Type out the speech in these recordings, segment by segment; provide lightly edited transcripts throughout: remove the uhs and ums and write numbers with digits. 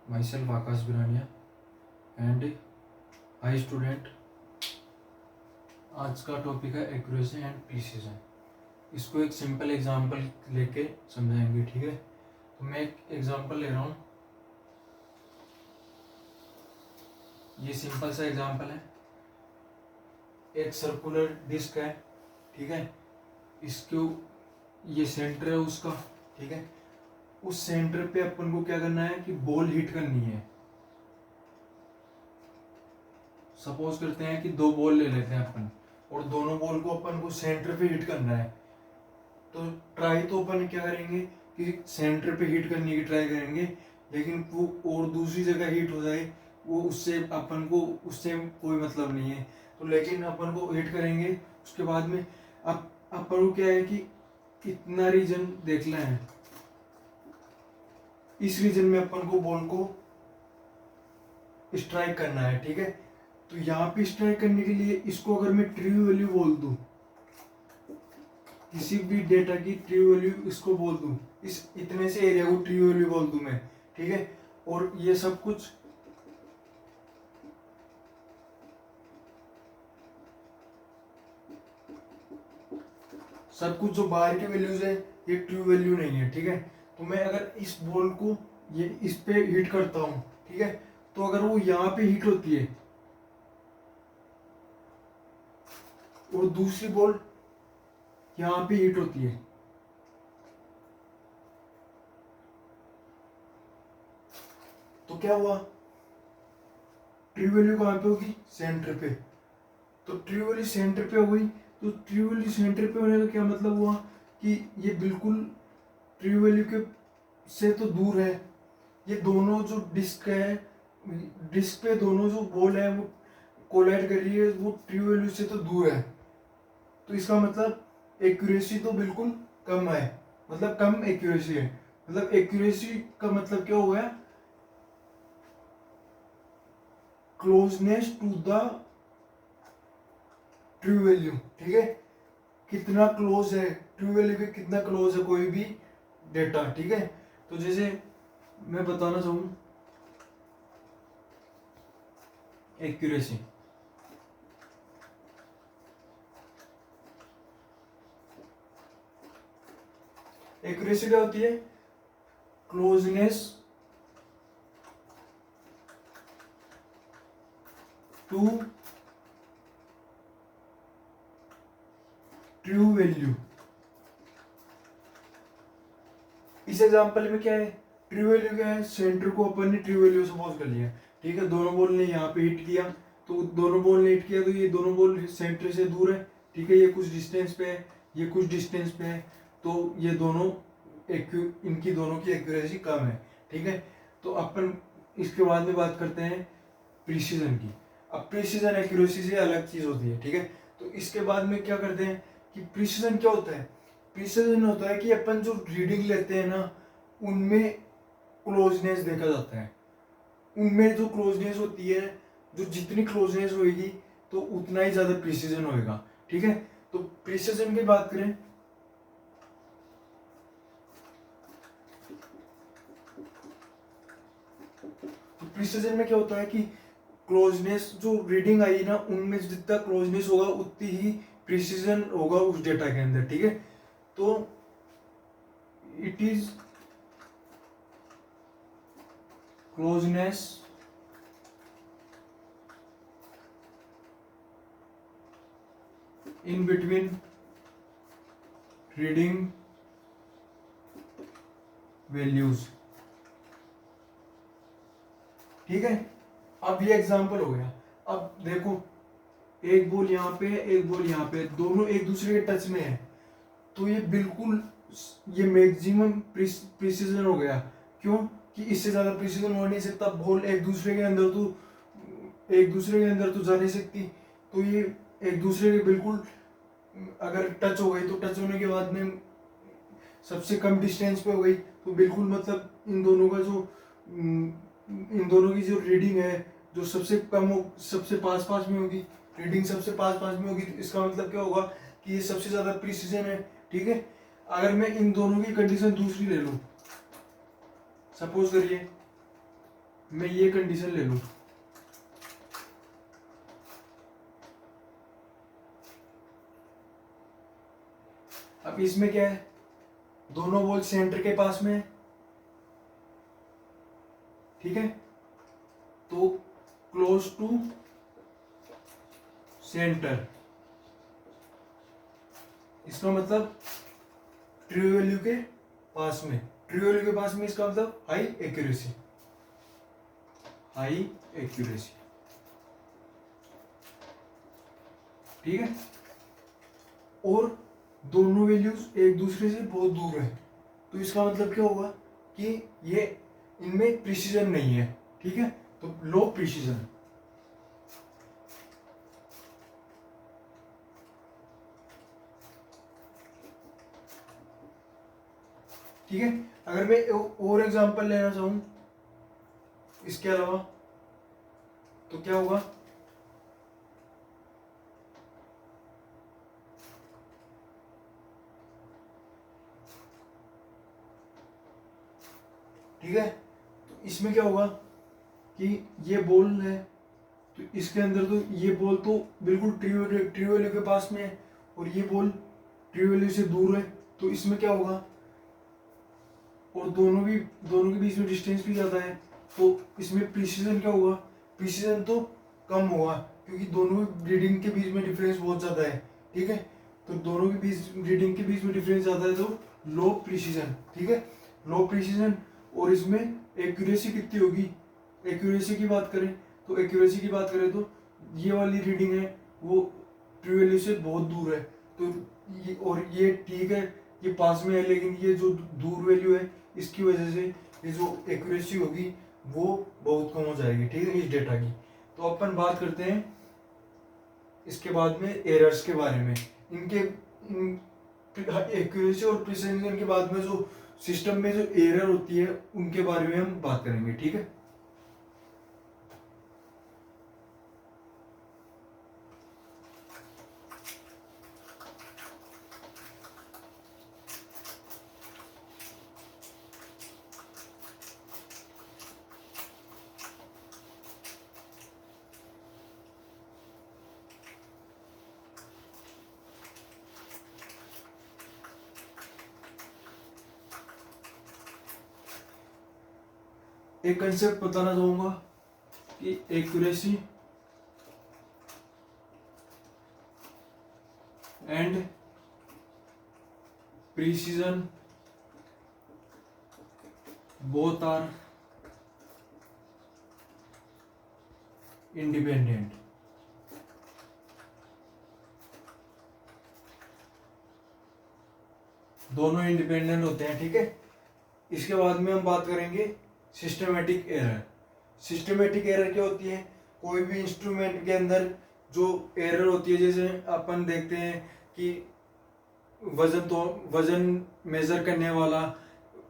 My self Akash Birania and high student. आज का topic है एक्यूरेसी एंड प्रिसीजन। इसको एक सिंपल एग्जांपल लेके समझाएंगे, ठीक है। तो मैं एक एग्जांपल ले रहा हूँ। ये सिंपल सा एग्जांपल है। एक सर्कुलर डिस्क है, ठीक है। इसको ये सेंटर है उसका, ठीक है। उस सेंटर पे अपन को क्या करना है कि बॉल हिट करनी है। सपोज करते हैं कि दो बॉल ले लेते हैं अपन, और दोनों बॉल को अपन को सेंटर पे हिट करना है। तो ट्राई तो अपन क्या करेंगे कि सेंटर पे हिट करने की ट्राई करेंगे, लेकिन वो और दूसरी जगह हिट हो जाए, वो उससे अपन को उससे कोई मतलब नहीं है। तो लेकिन अपन को हिट करेंगे, उसके बाद में अब अपन को क्या है कि कितना रीजन देखना है। इस रीजन में अपन को बॉल को स्ट्राइक करना है, ठीक है। तो यहाँ पे स्ट्राइक करने के लिए इसको अगर मैं ट्रू वैल्यू बोल दूं, किसी भी डेटा की ट्रू वैल्यू इसको बोल दूं, इस इतने से एरिया को ट्रू वैल्यू बोल दूं मैं, ठीक है। और ये सब कुछ जो बाहर की वैल्यूज है ये ट्रू वैल्यू नहीं है, ठीक है। तो मैं अगर इस बॉल को ये इस पे हिट करता हूं, ठीक है, तो अगर वो यहाँ पे हिट होती है और दूसरी बॉल यहाँ पे हिट होती है, तो क्या हुआ, ट्रू वैल्यू कहाँ पे होगी, सेंटर पे। तो ट्रू वैल्यू सेंटर पे हो गई। तो ट्रू वैल्यू सेंटर पे होने का क्या मतलब हुआ कि ये बिल्कुल ट्रू वैल्यू के से तो दूर है। ये दोनों जो डिस्क है, डिस्क पे दोनों जो बॉल है वो कोलाइड कर रही है, वो ट्रू वैल्यू से तो दूर है। तो इसका मतलब एक्यूरेसी तो बिल्कुल कम है, मतलब कम एक्यूरेसी है। मतलब एक्यूरेसी का मतलब क्या हुआ, closeness to the true value, ठीक है। कितना क्लोज है, ट्रू वैल्यू के कितना क्लोज है कोई भी डेटा, ठीक है। तो जैसे मैं बताना चाहूँ एक्यूरेसी, एक्यूरेसी क्या होती है, क्लोजनेस टू ट्रू वैल्यू। इस एग्जांपल में क्या है, ट्रू वैल्यू क्या है, सेंटर को अपन ने ट्रू वैल्यू सपोज कर लिया, ठीक है। दोनों बॉल ने यहाँ पे हिट किया, तो दोनों बॉल ने हिट किया, तो ये दोनों बॉल सेंटर से दूर है, ठीक है। ये कुछ डिस्टेंस पे है, ये कुछ डिस्टेंस पे है, तो ये दोनों इनकी दोनों की एक्यूरेसी कम है, ठीक है। तो अपन इसके बाद में बात करते हैं प्रिसीजन की। अब प्रिसीजन एक्यूरेसी से अलग चीज होती है, ठीक है। तो इसके बाद में क्या करते हैं कि प्रिसीजन क्या होता है, प्रिसीजन होता है कि अपन जो रीडिंग लेते हैं ना, उनमें क्लोजनेस देखा जाता है। उनमें जो क्लोजनेस होती है, जो जितनी क्लोजनेस होगी तो उतना ही ज्यादा प्रिसीजन होएगा, ठीक है। तो प्रिसीजन की बात करें, तो प्रिसीजन में क्या होता है कि क्लोजनेस जो रीडिंग आई ना, उनमें जितना क्लोजनेस होगा उतनी ही प्रिसीजन होगा उस डेटा के अंदर, ठीक है। तो it is closeness in between reading values, ठीक है। अब ये एग्जांपल हो गया। अब देखो, एक बॉल यहाँ पे है, एक बॉल यहाँ पे, दोनों एक दूसरे के टच में है, तो ये बिल्कुल ये मैक्सिमम प्रिसीजन हो गया। क्यों कि इससे ज्यादा प्रिसीजन हो नहीं सकता, बॉल एक दूसरे के अंदर तो जा नहीं सकती। तो ये एक दूसरे के बिल्कुल अगर टच हो गई, तो टच होने के बाद में सबसे कम डिस्टेंस पे हो गई, तो बिल्कुल मतलब इन दोनों की जो रीडिंग है, जो सबसे कम हो सबसे पास पास में होगी, रीडिंग सबसे पास पास में होगी। तो इसका मतलब क्या होगा कि ये सबसे ज्यादा प्रिसीजन है, ठीक है। अगर मैं इन दोनों की कंडीशन दूसरी ले लूं, सपोज करिए मैं ये कंडीशन ले लूं, अब इसमें क्या है, दोनों बॉल सेंटर के पास में है, ठीक है, तो क्लोज टू सेंटर, इसका मतलब ट्रू वैल्यू के पास में, ट्रू वैल्यू के पास में इसका मतलब हाई एक्यूरेसी, हाई एक्यूरेसी, ठीक है, और दोनों वैल्यूज एक दूसरे से बहुत दूर है, तो इसका मतलब क्या होगा कि ये इनमें प्रिसीजन नहीं है, ठीक है, तो लो प्रिसीजन, ठीक है। अगर मैं और एग्जांपल लेना चाहूं इसके अलावा तो क्या होगा, ठीक है, तो इसमें क्या होगा कि ये बॉल है, तो इसके अंदर तो ये बॉल तो बिल्कुल ट्रू वैल्यू के पास में है, और ये बॉल ट्रू वैल्यू से दूर है, तो इसमें क्या होगा, और दोनों के बीच में डिस्टेंस भी ज़्यादा है, तो इसमें प्रिसीजन क्या होगा, प्रिसीजन तो कम होगा, क्योंकि दोनों रीडिंग के बीच में डिफरेंस बहुत ज़्यादा है, ठीक है, तो दोनों के बीच रीडिंग के बीच में डिफरेंस ज़्यादा है, तो लो प्रिसीजन, ठीक है, लो प्रिसीजन, और इसमें एक्यूरेसी कितनी होगी, एक्यूरेसी की बात करें तो एक्यूरेसी की बात करें तो ये वाली रीडिंग है वो ट्रू वैल्यू से बहुत दूर है, तो ये और ये ठीक है, ये पास में है, लेकिन ये जो दूर वैल्यू है इसकी वजह से ये जो एक्यूरेसी होगी वो बहुत कम हो जाएगी, ठीक है, इस डेटा की। तो अपन बात करते हैं इसके बाद में एरर्स के बारे में, इनके एक्यूरेसी और प्रिसिजन के बाद में जो सिस्टम में जो एरर होती है उनके बारे में हम बात करेंगे, ठीक है। एक कंसेप्ट बताना चाहूंगा कि accuracy and precision both are independent, दोनों इंडिपेंडेंट होते हैं, ठीक है। इसके बाद में हम बात करेंगे सिस्टमेटिक एरर। सिस्टमेटिक एरर क्या होती है, कोई भी इंस्ट्रूमेंट के अंदर जो एरर होती है, जैसे अपन देखते हैं कि वजन मेजर करने वाला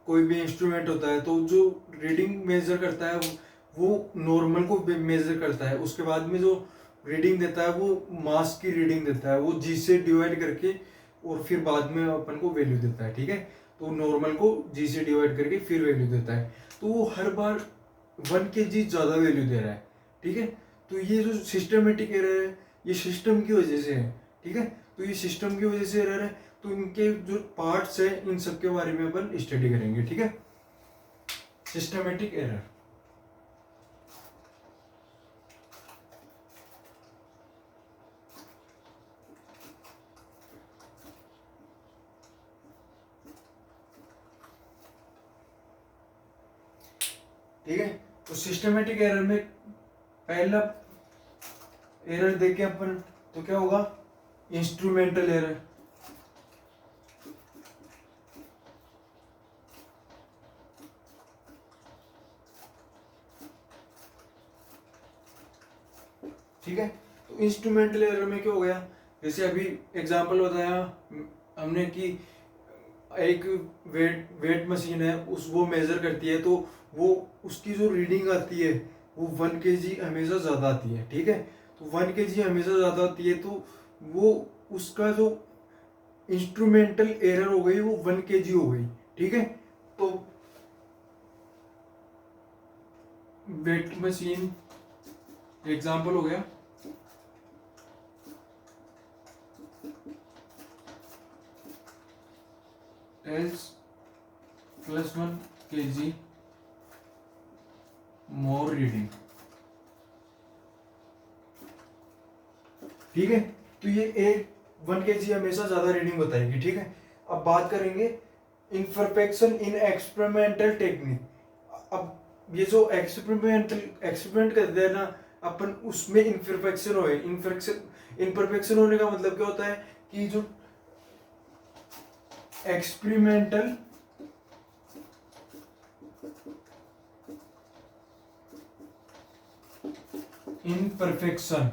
कोई भी इंस्ट्रूमेंट होता है, तो जो रीडिंग मेजर करता है वो नॉर्मल को मेजर करता है, उसके बाद में जो रीडिंग देता है वो मास की रीडिंग देता है, वो जी से डिवाइड करके और फिर बाद में अपन को वैल्यू देता है, ठीक है। तो नॉर्मल को जी से डिवाइड करके फिर वैल्यू देता है, तो वो हर बार 1 kg ज़्यादा वैल्यू दे रहा है, ठीक है। तो ये जो सिस्टमेटिक एरर है ये सिस्टम की वजह से है, ठीक है। तो ये सिस्टम की वजह से एरर है, तो इनके जो पार्ट्स है इन सब के बारे में अपन स्टडी करेंगे, ठीक है। सिस्टमेटिक एरर, ठीक है। तो सिस्टमेटिक एरर में पहला एरर देखे अपन तो क्या होगा, इंस्ट्रूमेंटल एरर, ठीक है। तो इंस्ट्रूमेंटल एरर में क्या हो गया, जैसे अभी एग्जांपल बताया हमने कि एक वेट मशीन है, उस वो मेजर करती है, तो वो उसकी जो रीडिंग आती है वो 1 kg हमेशा ज़्यादा आती है, ठीक है। तो 1 kg हमेशा ज़्यादा आती है, तो वो उसका जो इंस्ट्रूमेंटल एरर हो गई वो 1 kg हो गई, ठीक है। तो वेट मशीन एग्जाम्पल हो गया। एल्स +1 kg मोर रीडिंग। ठीक है, तो ये 1 kg हमेशा ज्यादा रीडिंग बताएगी। ठीक है, अब बात करेंगे इम्परफेक्शन इन एक्सपेरिमेंटल टेक्निक। अब ये जो एक्सपेरिमेंट करते हैं ना अपन, उसमें इम्परफेक्शन होए। इम्परफेक्शन होने का मतलब क्या होता है कि जो एक्सपेरिमेंटल इम्परफेक्शन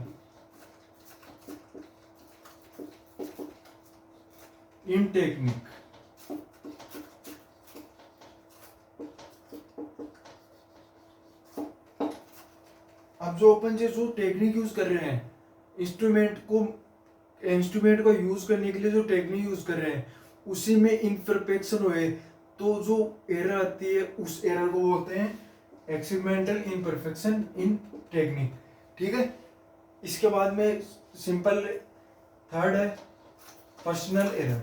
इन टेक्निक, अब जो अपन जो टेक्निक यूज कर रहे हैं, इंस्ट्रूमेंट को यूज करने के लिए जो टेक्निक यूज कर रहे हैं, उसी में इम्परफेक्शन हुए तो जो एरर आती है उस एरर को बोलते हैं एक्सपेरिमेंटल इम्परफेक्शन इन टेक्निक। ठीक है, इसके बाद में सिंपल थर्ड है पर्सनल एरर।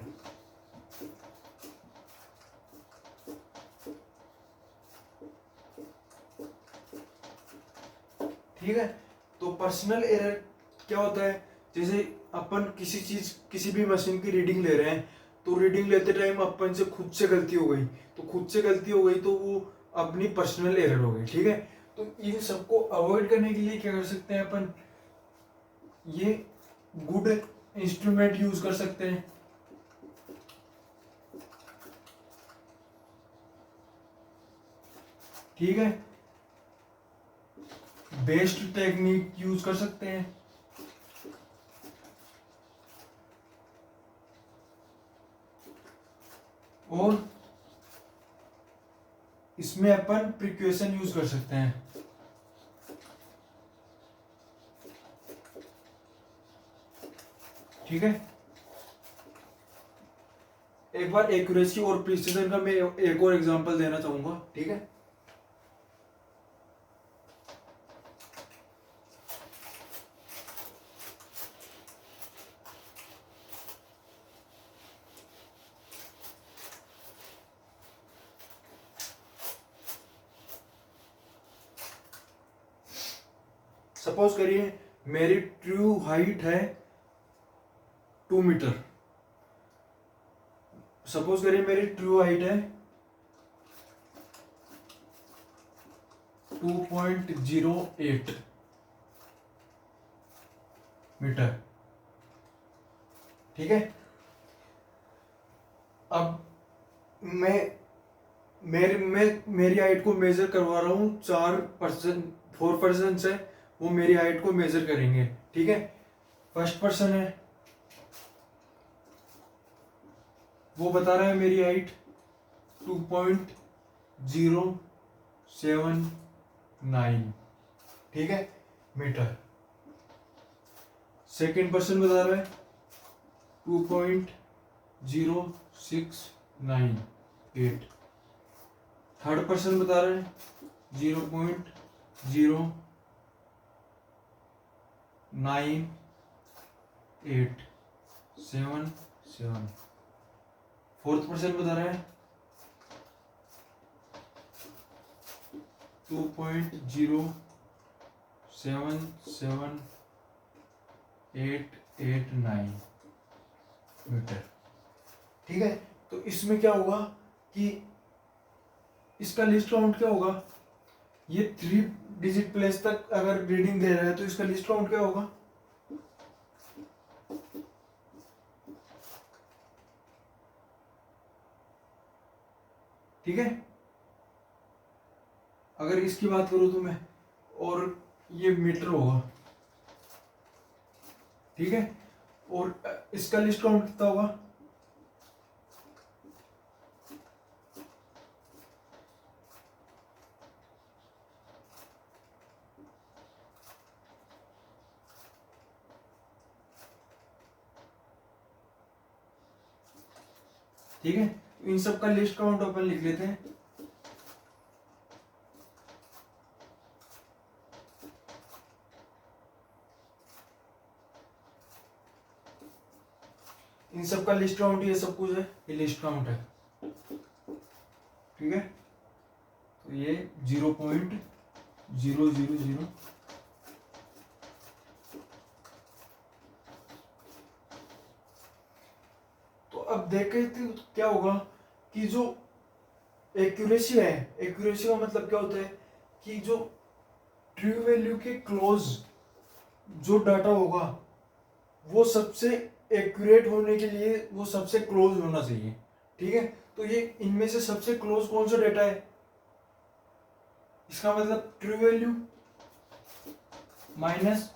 ठीक है, तो पर्सनल एरर क्या होता है, जैसे अपन किसी भी मशीन की रीडिंग ले रहे हैं, तो रीडिंग लेते टाइम अपन से खुद से गलती हो गई, तो वो अपनी पर्सनल एरर हो गई। ठीक है, तो इन सबको अवॉइड करने के लिए क्या कर सकते हैं अपन, ये गुड इंस्ट्रूमेंट यूज कर सकते हैं। ठीक है, बेस्ट टेक्निक यूज कर सकते हैं, और इसमें अपन प्रिकॉशन यूज कर सकते हैं। ठीक है, एक बार एक्यूरेसी और प्रिसीजन का मैं एक और एग्जांपल देना चाहूंगा। ठीक है, सपोज करिए मेरी ट्रू हाइट है 2 मीटर। सपोज करिए मेरी ट्रू हाइट है 2.08 मीटर। ठीक है, अब मेरी हाइट को मेजर करवा रहा हूं 4 पर्सन से, वो मेरी हाइट को मेजर करेंगे। ठीक है, फर्स्ट पर्सन है, वो बता रहा है मेरी हाइट 2.079, ठीक है, मीटर। सेकेंड पर्सन बता रहा है 2.0698। थर्ड पर्सन बता रहा है 0.09877। फोर्थ पर्सन बता रहा है 2.0778889 मीटर। ठीक है, तो इसमें क्या होगा कि इसका लिस्ट काउंट क्या होगा, ये 3 डिजिट प्लेस तक अगर रीडिंग दे रहा है तो इसका लिस्ट काउंट क्या होगा, ठीक है। अगर इसकी बात करूं तो मैं, और ये मीटर होगा, ठीक है, और इसका लिस्ट काउंट कितना होगा, ठीक है। इन सब का लिस्ट काउंट अपन लिख लेते हैं। इन सब का लिस्ट काउंट ये सब कुछ है, ये लिस्ट काउंट है, ठीक है। तो ये 0.000 तो अब देखें तो क्या होगा कि जो एक्यूरेसी है, एक्यूरेसी का मतलब क्या होता है कि जो ट्रू वैल्यू के क्लोज जो डाटा होगा वो सबसे एक्यूरेट होने के लिए वो सबसे क्लोज होना चाहिए, ठीक है। तो ये इनमें से सबसे क्लोज कौन सा डेटा है, इसका मतलब true value minus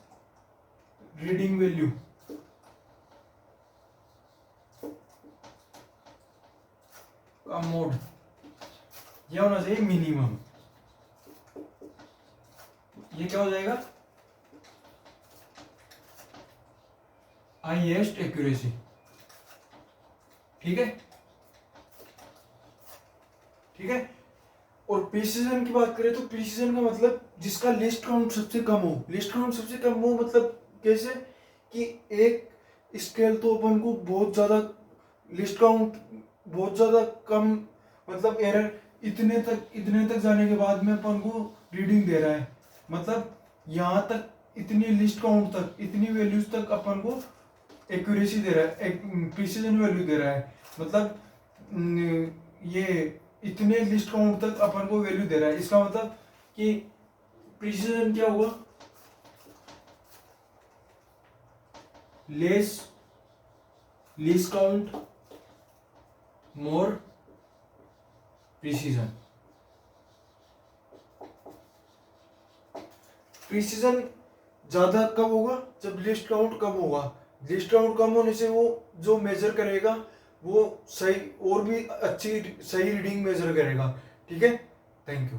reading value का मोड, ये होना चाहिए मिनिमम। ये क्या हो जाएगा, हाईएस्ट एक्यूरेसी, ठीक है, ठीक है। और प्रिसीजन की बात करें तो प्रिसीजन का मतलब जिसका लिस्ट काउंट सबसे कम हो, लिस्ट काउंट सबसे कम हो मतलब कैसे कि एक स्केल तो अपन को बहुत ज्यादा लिस्ट काउंट बहुत ज्यादा कम, मतलब एरर इतने तक जाने के बाद में अपन को रीडिंग दे रहा है, मतलब यहाँ तक इतनी लिस्ट काउंट तक इतनी वैल्यूज तक अपन को एक्यूरेसी दे रहा है, प्रिसीजन वैल्यू दे रहा है, मतलब ये इतने लिस्ट काउंट तक अपन को वैल्यू दे रहा है। इसका मतलब कि प्रिसीजन क्या होगा, लेस लिस्ट काउंट मोर प्रिसीजन। प्रिसीजन ज्यादा कब होगा, जब लिस्ट काउंट कम होगा, लिस्ट काउंट कम होने से वो जो मेजर करेगा वो सही और भी अच्छी सही रीडिंग मेजर करेगा, ठीक है। Thank you.